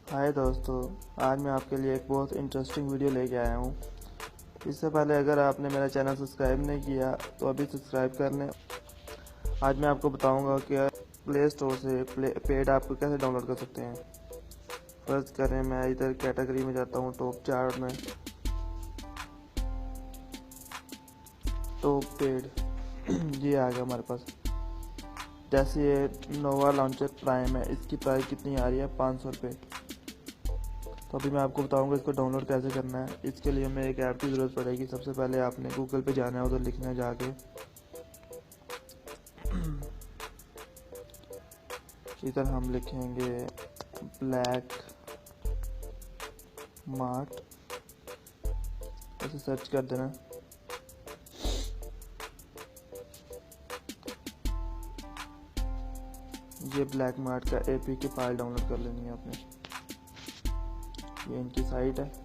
हाय दोस्तों, आज मैं आपके लिए एक बहुत इंटरेस्टिंग वीडियो लेके आया हूँ। इससे पहले अगर आपने मेरा चैनल सब्सक्राइब नहीं किया तो अभी सब्सक्राइब कर लें। आज मैं आपको बताऊंगा कि प्ले स्टोर से पेड ऐप को कैसे डाउनलोड कर सकते हैं। फर्स्ट करें, मैं इधर कैटेगरी में जाता हूँ, टॉप 4 में टॉप पेड ये आ गया हमारे पास। जैसे ये नोवा लॉन्चर प्राइम है, इसकी प्राइस कितनी आ रही है? 500 रुपये। तो अभी मैं आपको बताऊंगा इसको डाउनलोड कैसे करना है। इसके लिए हमें एक ऐप की ज़रूरत पड़ेगी। सबसे पहले आपने गूगल पे जाना है, उधर लिखना है जाके इधर हम लिखेंगे ब्लैक मार्ट, ऐसे सर्च कर देना। ये ब्लैक मार्ट का एपी की फाइल डाउनलोड कर लेनी है आपने। ये इनकी साइट है।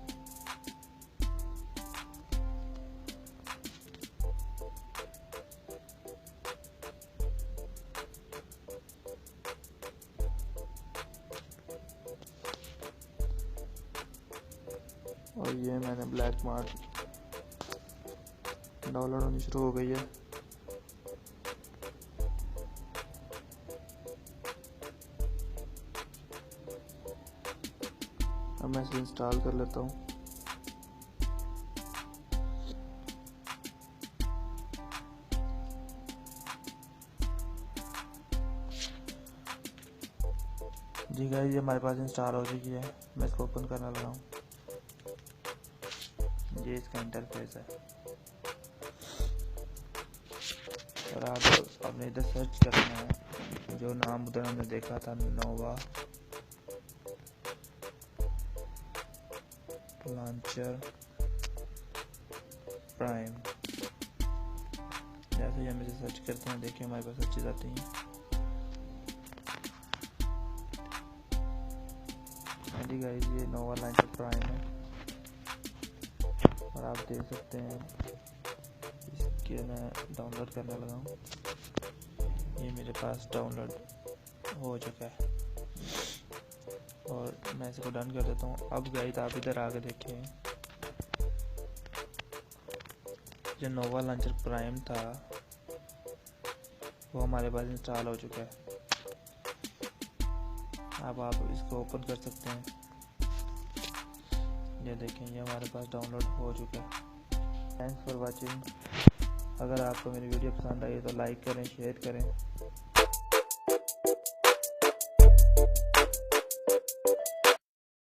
और ये मैंने ब्लैक मार्ट डाउनलोड होनी शुरू हो गई है। अब मैं इसे इंस्टॉल कर लेता हूँ। जी गाइस, ये हमारे पास इंस्टॉल हो चुकी है। मैं इसको ओपन करने लगा हूँ। ये इसका इंटरफेस है। और आप अपने इधर सर्च करना है जो नाम उधर हमने देखा था, नोवा लॉन्चर प्राइम। जैसे ही हम इसे सर्च करते हैं, देखिए हमारे पास अच्छी आती हैं। गाइस, ये नोवा लॉन्चर प्राइम है और आप देख सकते हैं इसके मैं डाउनलोड करने लगा हूँ। ये मेरे पास डाउनलोड हो चुका है और मैं इसको डन कर देता हूँ। अब गाइस, आप इधर आगे देखें, जो नोवा लॉन्चर प्राइम था वो हमारे पास इंस्टॉल हो चुका है। अब आप इसको ओपन कर सकते हैं। ये देखें, ये हमारे पास डाउनलोड हो चुका है। Thanks for watching. अगर आपको मेरी वीडियो पसंद आई तो लाइक करें, शेयर करें।